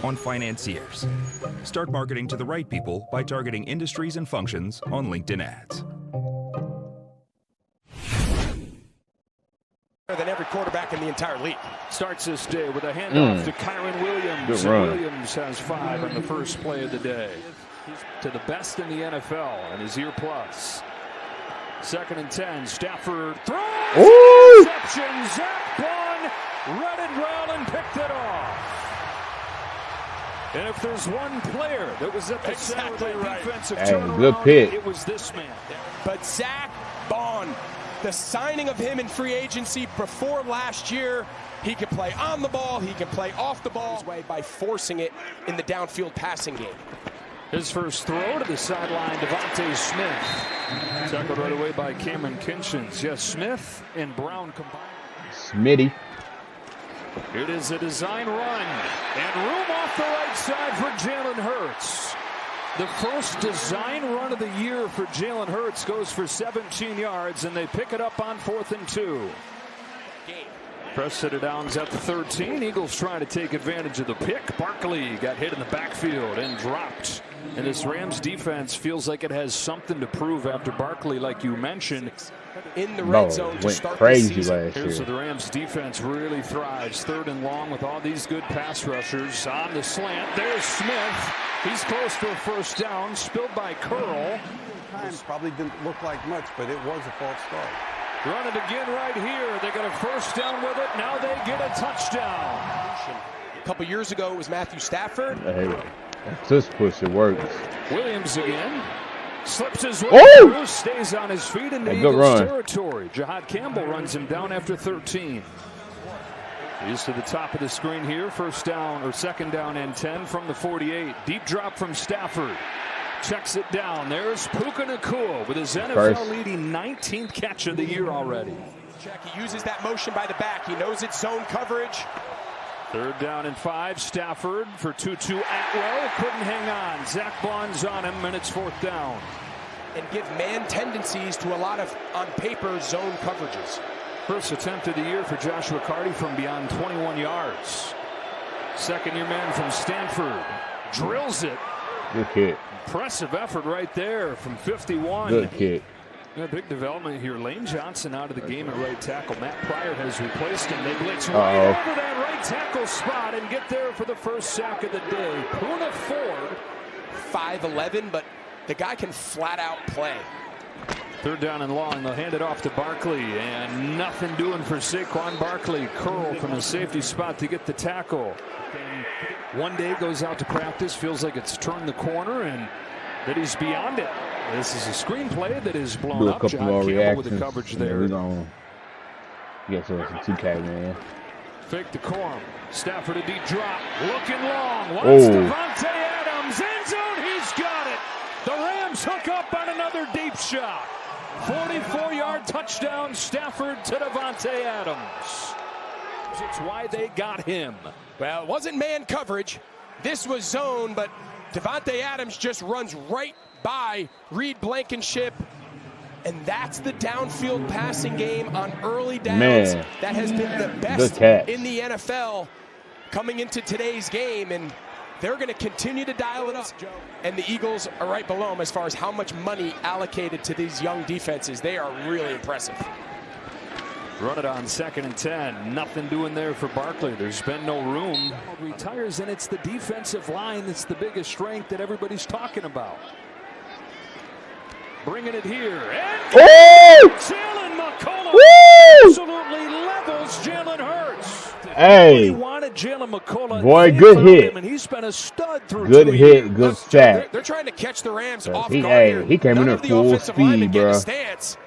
on financiers. Start marketing to the right people by targeting industries and functions on LinkedIn ads. Than every quarterback in the entire league. Starts this day with a handoff to Kyren Williams. Good run. Williams has 5 on the first play of the day. To the best in the NFL and his year plus. 2nd and 10. Stafford throws. Ooh. Interception. Zach Bond read it well and picked it off. And if there's one player that was at the center of the defensive turnaround, good pick. it was this man. But Zach Bond, the signing of him in free agency before last year, he can play on the ball, he can play off the ball his way by forcing it in the downfield passing game. His first throw to the sideline, Devontae Smith. Tackled right away by Cameron Kinchins. Yes, Smith and Brown combined. Smitty. It is a design run, and room off the right side for Jalen Hurts. The first design run of the year for Jalen Hurts goes for 17 yards, and they pick it up on 4th and 2. Preston downs at the 13. Eagles trying to take advantage of the pick. Barkley got hit in the backfield and dropped. And this Rams defense feels like it has something to prove after Barkley, like you mentioned, in the red zone to went start crazy the season. last year. So the Rams defense really thrives. 3rd and long with all these good pass rushers on the slant. There's Smith. He's close to a first down. Spilled by Curl. Probably didn't look like much, but it was a false start. Run it again right here. They got a first down with it. Now they get a touchdown. A couple years ago, it was Matthew Stafford. Hey, this push, it works. Williams again. Slips his way Oh! through, stays on his feet into Good Eagles run. territory. Jahad Campbell runs him down after 13. He's to the top of the screen here. First down or 2nd down and 10 from the 48. Deep drop from Stafford. Checks it down. There's Puka Nacua with his NFL-leading 19th catch of the year already. He uses that motion by the back. He knows it's zone coverage. 3rd down and 5. Stafford for Tutu Atwell. Couldn't hang on. Zach Bond's on him, and it's 4th down. And give man tendencies to a lot of, on paper, zone coverages. First attempt of the year for Joshua Carty from beyond 21 yards. 2nd-year man from Stanford. Drills it. Good kick. Impressive effort right there from 51. Good kick. Yeah, big development here. Lane Johnson out of the game at right tackle. Matt Pryor has replaced him. They blitz right over that right tackle spot and get there for the first sack of the day. Poona Ford. 5'11", but the guy can flat out play. 3rd down and long. They'll hand it off to Barkley, and nothing doing for Saquon Barkley. Curl from the safety spot to get the tackle. One day goes out to practice, feels like it's turned the corner, and that he's beyond it. This is a screenplay that is blown Do a up. couple John more Campbell reactions. with the coverage Yeah, there. we're gonna get to some 2K, man. Fake the Corum. Stafford a deep drop. Looking long. Wants Oh. Devontae Adams. End zone. He's got it. The Rams hook up on another deep shot. 44-yard touchdown. Stafford to Devontae Adams. It's why they got him. Well, it wasn't man coverage. This was zone, but Devontae Adams just runs right by Reed Blankenship. And that's the downfield passing game on early downs. Man, that has been the best in the NFL coming into today's game. And they're going to continue to dial it up. And the Eagles are right below them as far as how much money allocated to these young defenses. They are really impressive. Run it on 2nd and 10. Nothing doing there for Barkley. There's been no room. Retires, and it's the defensive line that's the biggest strength that everybody's talking about. Bringing it here. And Jalen McCullough absolutely levels Jalen Hurts. Hey, He wanted Jalen McCullough. boy, good hit. And he's been a stud through Good 2 hit, years. good sack. They're trying to catch the Rams off He, guard here. he came in there full speed, bro. Stance.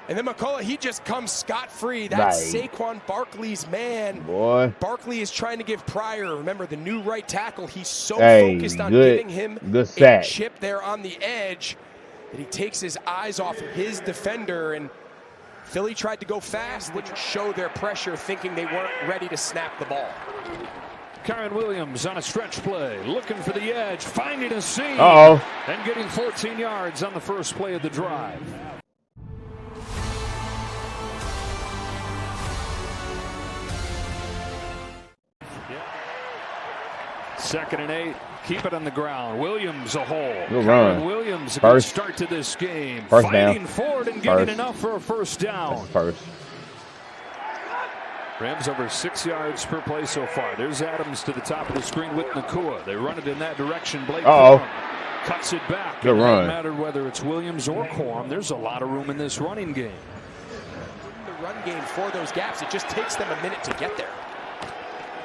And then McCullough, he just comes scot-free. That's Saquon Barkley's man. Boy. Barkley is trying to give Pryor, remember, the new right tackle. He's so focused on giving him a chip there on the edge that he takes his eyes off his defender. And Philly tried to go fast, which show their pressure, thinking they weren't ready to snap the ball. Kyren Williams on a stretch play, looking for the edge, finding a seam, and getting 14 yards on the first play of the drive. 2nd and 8. Keep it on the ground. Williams a hole. Good run. Williams a First. good start to this game. First Fighting down. forward and getting enough for a first down. First. Rams over 6 yards per play so far. There's Adams to the top of the screen with Nakua. They run it in that direction. Blake Corum cuts it back. Good run. It run. doesn't matter whether it's Williams or Corum. There's a lot of room in this running game. The run game for those gaps, it just takes them a minute to get there.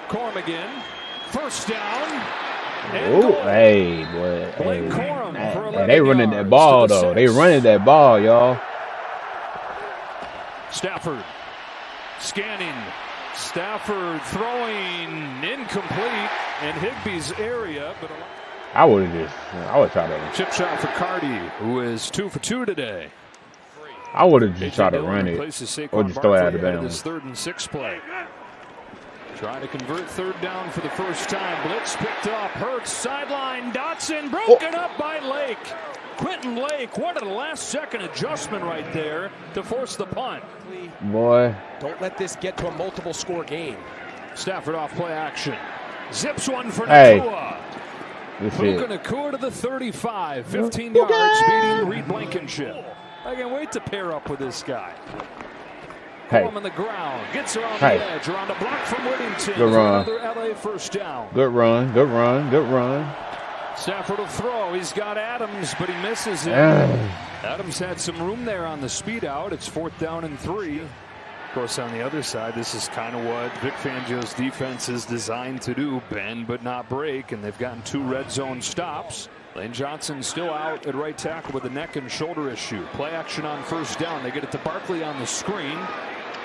Corum again. First down. Oh, hey, boy. Blake Hey. Corum for 11 They running that yards ball, to the though. They 6. running that ball, y'all. Stafford scanning. Stafford throwing incomplete in Higbee's area, but I would try to. chip shot for Cardi, who is 2 for 2 today. I would have just tried to Dillon run it, replaces Saquon or just throw it out of Barkley ahead of bounds. this 3rd and 6 play. Trying to convert 3rd down for the first time. Blitz picked up. Hurts sideline. Dotson broken up by Lake. Quentin Lake, what a last-second adjustment right there to force the punt. Boy. Don't let this get to a multiple-score game. Stafford off play action. Zips one for Hey. Nakua. This Puka it. Nakua to the 35. 15 yards, beating Reed Blankenship. I can't wait to pair up with this guy. Hey. On the ground, gets around Hey. the edge, around a block from Whittington. Good for run. Another LA first down. Good run. Good run. Good run. Stafford will throw. He's got Adams, but he misses it. Adams had some room there on the speed out. It's 4th down and 3. Of course, on the other side, this is kind of what Vic Fangio's defense is designed to do, bend but not break, and they've gotten 2 red zone stops. Lane Johnson still out at right tackle with a neck and shoulder issue. Play action on first down. They get it to Barkley on the screen.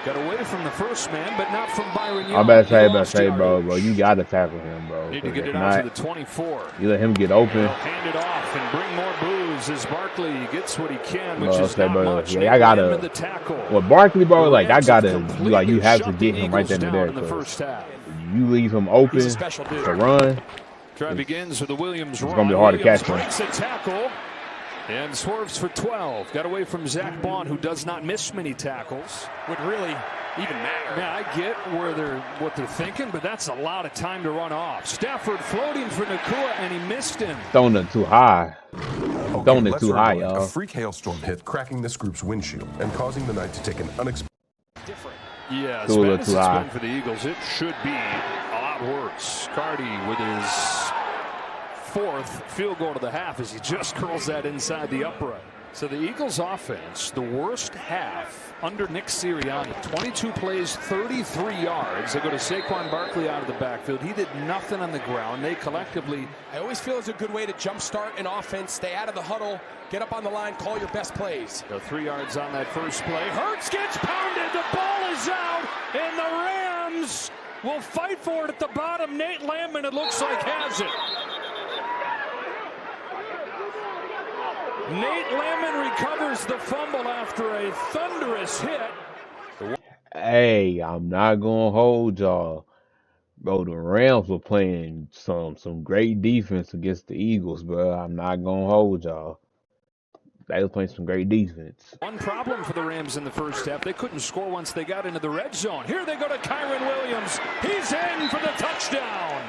Got away from the first man, but not from Byron Young. I better He say, lost bro, yardage. you got to tackle him, bro. Need to 'cause get if it out to not, the 24. you let him get open. They'll hand it off and bring more booze as Barkley gets what he can, which Bro, is say, not bro, much. yeah, They I gotta- ram in the tackle. Well, Barkley, bro, The like, I Rams got to, have like, you have to completely get him right shut then and the there. Eagles down in the 'cause first half. you leave him open He's a special dude. to run. Drive begins with the Williams run. gonna be hard to Williams catch him. breaks a tackle and swerves for 12. Got away from Zach Bond, who does not miss many tackles. Would really even matter. Yeah, I get what they're thinking, but that's a lot of time to run off. Stafford floating for Nakua, and he missed him. Throwing it too high. Throwing it let's too high, rewind. y'all. A freak hailstorm hit, cracking this group's windshield and causing the night to take an unexpected. Different. Yeah, as Too little, bad as too it's high. been for the Eagles, it should be a lot worse. Cardi with his 4th field goal to the half as he just curls that inside the upright. So the Eagles offense, the worst half under Nick Sirianni. 22 plays, 33 yards. They go to Saquon Barkley out of the backfield. He did nothing on the ground. They collectively. I always feel it's a good way to jumpstart an offense, stay out of the huddle, get up on the line, call your best plays. Go 3 yards on that first play. Hurts gets pounded. The ball is out, and the Rams will fight for it at the bottom. Nate Landman, it looks like, has it. Nate Landman recovers the fumble after a thunderous hit. Hey, I'm not gonna hold y'all. Bro, the Rams were playing some great defense against the Eagles, bro. I'm not gonna hold y'all. They were playing some great defense. One problem for the Rams in the first half. They couldn't score once they got into the red zone. Here they go to Kyron Williams. He's in for the touchdown.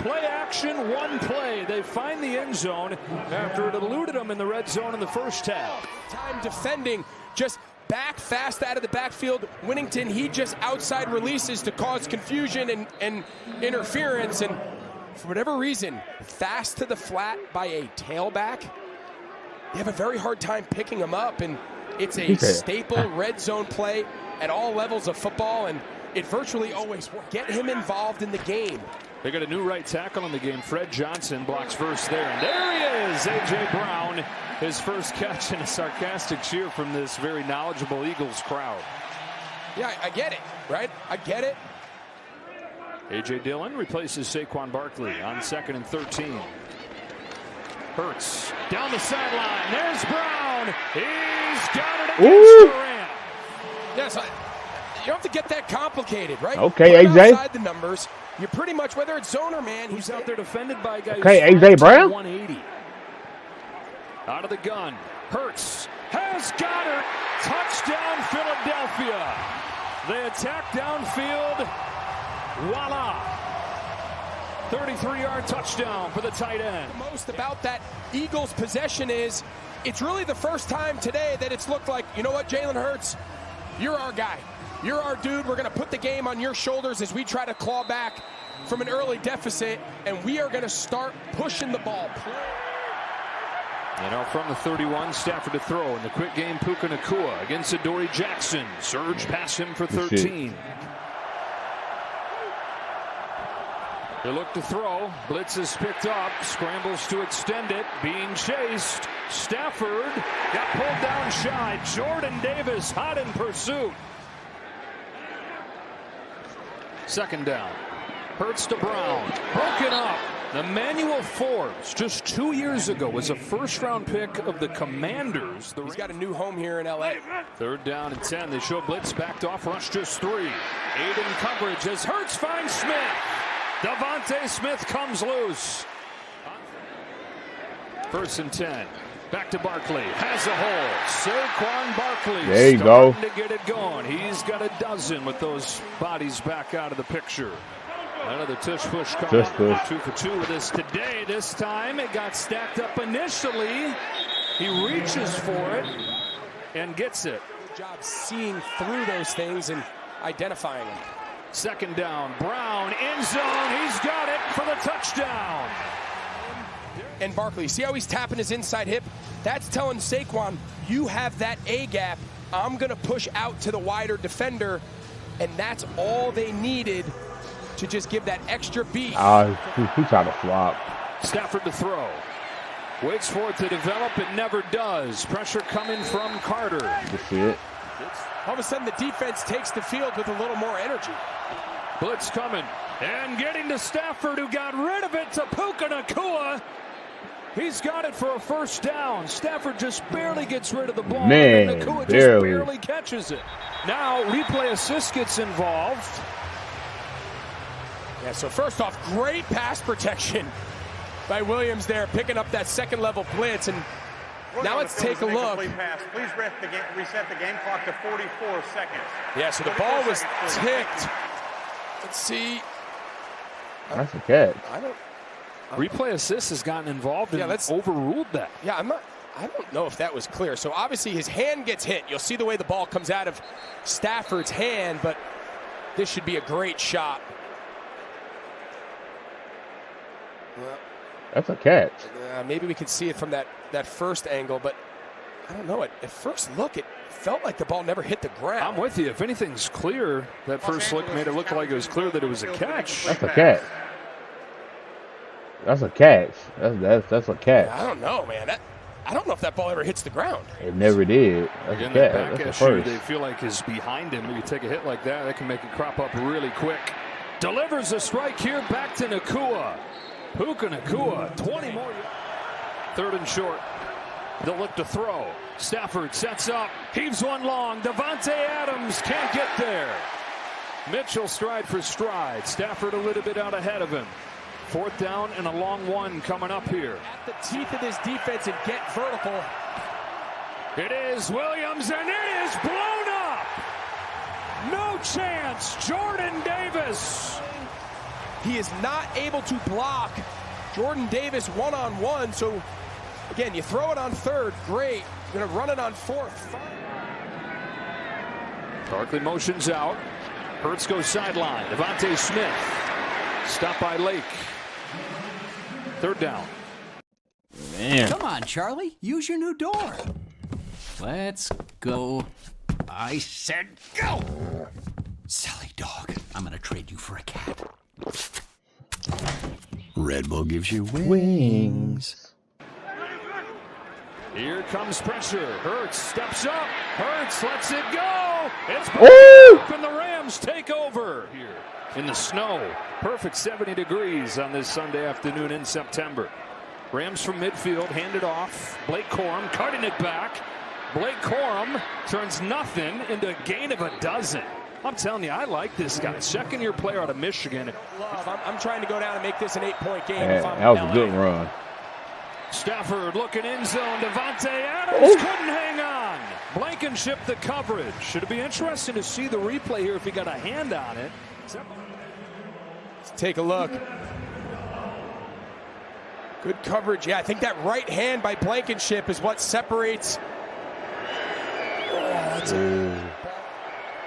Play action, one play. They find the end zone after it eluded them in the red zone in the first half. Time defending, just back fast out of the backfield. Whittington, he just outside releases to cause confusion and interference. And for whatever reason, fast to the flat by a tailback. You have a very hard time picking him up. And it's a staple red zone play at all levels of football. And it virtually always works. Get him involved in the game. They got a new right tackle in the game. Fred Johnson blocks first there. And there he is, A.J. Brown. His first catch and a sarcastic cheer from this very knowledgeable Eagles crowd. Yeah, I get it, right? I get it. A.J. Dillon replaces Saquon Barkley on 2nd and 13. Hurts down the sideline. There's Brown. He's got it against Durant. Yes, you don't have to get that complicated, right? Okay, Put him AJ. outside the numbers. You're pretty much, whether it's zone or man, He's out there defended by a guy Okay, who's AJ Brown. 180. Out of the gun. Hurts has Goddard. Touchdown, Philadelphia. They attack downfield. Voila. 33-yard touchdown for the tight end. The most about that Eagles possession is it's really the first time today that it's looked like, you know what, Jalen Hurts, you're our guy. You're our dude. We're going to put the game on your shoulders as we try to claw back from an early deficit, and we are going to start pushing the ball. You know, from the 31, Stafford to throw in the quick game. Puka Nacua against Adoree Jackson. Surge past him for 13. They look to throw. Blitz is picked up. Scrambles to extend it. Being chased. Stafford got pulled down shy. Jordan Davis hot in pursuit. Second down. Hurts to Brown. Broken up. Emmanuel Forbes, just 2 years ago, was a first-round pick of the Commanders. He's got a new home here in L.A. Third down and 10. They show blitz backed off. Rush just 3. Aiden coverage as Hurts finds Smith. Devontae Smith comes loose. First and 10. Back to Barkley. Has a hole. Saquon Barkley. There you go. To get it going. He's got a dozen with those bodies back out of the picture. Another tush-push call. 2 for 2 with this today. This time it got stacked up initially. He reaches for it and gets it. Good job seeing through those things and identifying them. Second down. Brown, end zone. He's got it for the touchdown. And Barkley, see how he's tapping his inside hip? That's telling Saquon, you have that A gap. I'm going to push out to the wider defender. And that's all they needed to just give that extra beat. He tried to flop. Stafford to throw. Waits for it to develop. It never does. Pressure coming from Carter. That's it. All of a sudden, the defense takes the field with a little more energy. Blitz coming. And getting to Stafford, who got rid of it to Puka Nacua. He's got it for a first down. Stafford just barely gets rid of the ball. Man, and Nacua barely. just barely catches it. Now, replay assist gets involved. Yeah, so first off, great pass protection by Williams there, picking up that second level blitz. And now let's take a look. Pass. Please reset the game clock to 44 seconds. Yeah, so the ball was ticked. Let's see. That's a catch. Replay assist has gotten involved and overruled that. Yeah, I don't know if that was clear. So obviously his hand gets hit. You'll see the way the ball comes out of Stafford's hand, but this should be a great shot. That's a catch. Maybe we can see it from that first angle, but I don't know. At first look, it felt like the ball never hit the ground. I'm with you. If anything's clear, that first look made it look like it was clear that it was a catch. That's a catch. That's a catch. That's a catch. I don't know, man. I don't know if that ball ever hits the ground. It never did. That's Again, a that catch. back That's a issue first. they feel like is behind him. You take a hit like that, that can make it crop up really quick. Delivers a strike here back to Nacua. Puka Nacua, 20 more. Third and short. They'll look to throw. Stafford sets up, heaves one long. Devontae Adams can't get there. Mitchell stride for stride. Stafford a little bit out ahead of him. Fourth down and a long one coming up here. At the teeth of this defense and get vertical. It is Williams, and it is blown up. No chance. Jordan Davis. He is not able to block Jordan Davis one-on-one. So, again, you throw it on third, great. You're going to run it on fourth. Barkley motions out. Hurts goes sideline. Devontae Smith. Stopped by Lake. Third down. Man. Come on, Charlie. Use your new door. Let's go. I said go. Silly dog. I'm going to trade you for a cat. Red Bull gives you wings. Here comes pressure. Hurts steps up. Hurts lets it go. It's Ooh! and the Rams take over here in the snow. Perfect 70 degrees on this Sunday afternoon in September. Rams from midfield, handed off. Blake Corum cutting it back. Blake Corum turns nothing into a gain of a dozen. I'm telling you, I like this guy. Second-year player out of Michigan. I'm trying to go down and make this an 8-point game. That was a good run. Stafford looking end zone. Devontae Adams couldn't hang on. Blankenship the coverage. Should it be interesting to see the replay here if he got a hand on it? Let's take a look. Good coverage. Yeah, I think that right hand by Blankenship is what separates.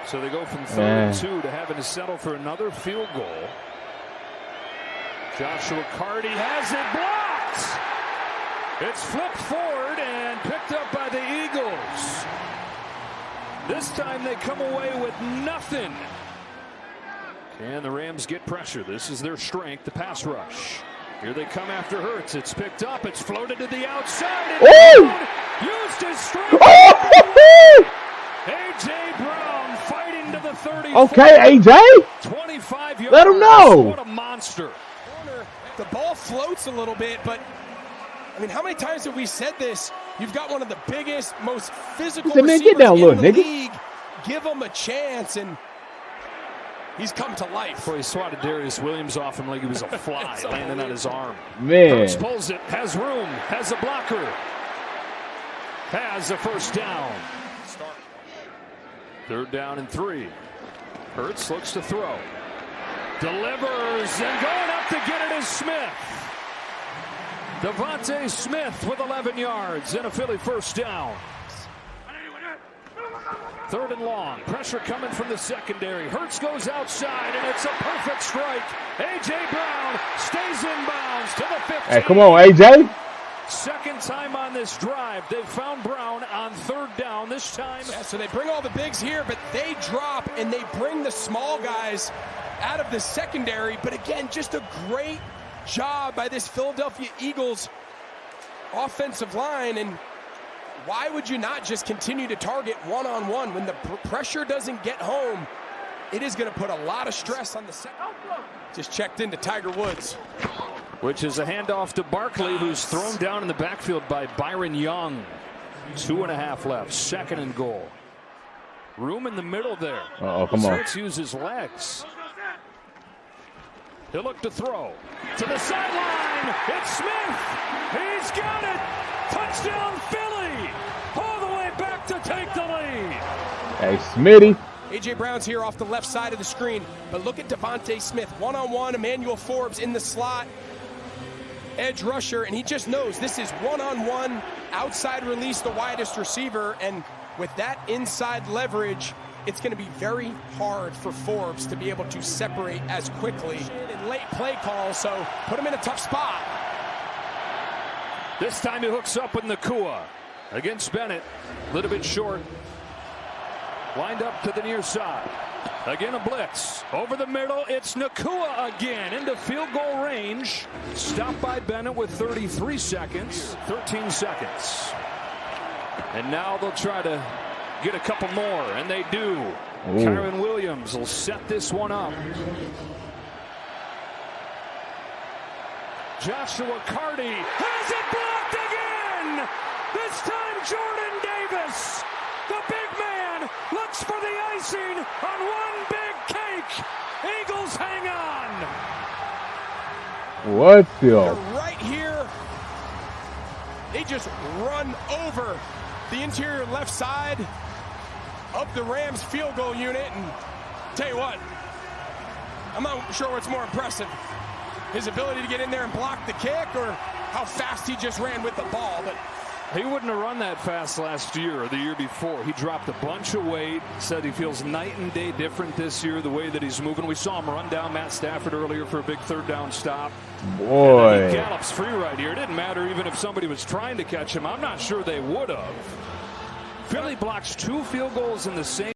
So they go from 3-2 to having to settle for another field goal. Joshua Carty has it blocked. It's flipped forward and picked up by the Eagles. This time they come away with nothing. Can the Rams get pressure? This is their strength, the pass rush. Here they come after Hurts. It's picked up. It's floated to the outside. Used his strength. A.J. Brown fighting to the 30. Okay, A.J. 25 yards. Let him know. What a monster. The ball floats a little bit, but I mean, how many times have we said this? You've got one of the biggest, most physical receivers get down, in the nigga. league. Give him a chance, and he's come to life. Boy, he swatted Darius Williams off him like he was a fly, landing on his arm. Man. Hurts pulls it, has room, has a blocker, has a first down. 3rd down and 3. Hurts looks to throw. Delivers, and going up to get it is Smith. Devontae Smith with 11 yards and a Philly first down. 3rd and long. Pressure coming from the secondary. Hurts goes outside, and it's a perfect strike. A.J. Brown stays in bounds to the 15. Hey, come on, A.J. Second time on this drive. They've found Brown on 3rd down this time. Yeah, so they bring all the bigs here, but they drop, and they bring the small guys out of the secondary. But again, just a great job by this Philadelphia Eagles offensive line. And why would you not just continue to target one-on-one when the pressure doesn't get home? It is going to put a lot of stress on the second. Just checked into Tiger Woods. Which is a handoff to Barkley, who's thrown down in the backfield by Byron Young. 2.5 left, 2nd and goal. Room in the middle there. Uh-oh, come on. Hurts uses legs. He'll look to throw. To the sideline, it's Smith. He's got it. Touchdown Philly. All the way back to take the lead. Hey, Smitty. A.J. Brown's here off the left side of the screen, but look at Devontae Smith. One-on-one, Emmanuel Forbes in the slot. Edge rusher, and he just knows this is one-on-one, outside release, the widest receiver, and with that inside leverage, it's going to be very hard for Forbes to be able to separate as quickly in late play calls, so put him in a tough spot. This time he hooks up with Nacua against Bennett. A little bit short. Wind up to the near side. Again, a blitz. Over the middle, it's Nacua again into field goal range. Stopped by Bennett with 33 seconds. 13 seconds. And now they'll try to get a couple more, and they do. Kyron Williams will set this one up. Joshua Carty has it blocked again! This time Jordan Davis, the big man, looks for the icing on one big cake. Eagles hang on. What the? They're right here. They just run over the interior left side of the Rams field goal unit, and tell you what, I'm not sure what's more impressive, his ability to get in there and block the kick, or how fast he just ran with the ball. But he wouldn't have run that fast last year or the year before. He dropped a bunch of weight, said he feels night and day different this year, the way that he's moving. We saw him run down Matt Stafford earlier for a big 3rd down stop. Boy. He gallops free right here. It didn't matter even if somebody was trying to catch him. I'm not sure they would have. Philly blocks 2 field goals in the same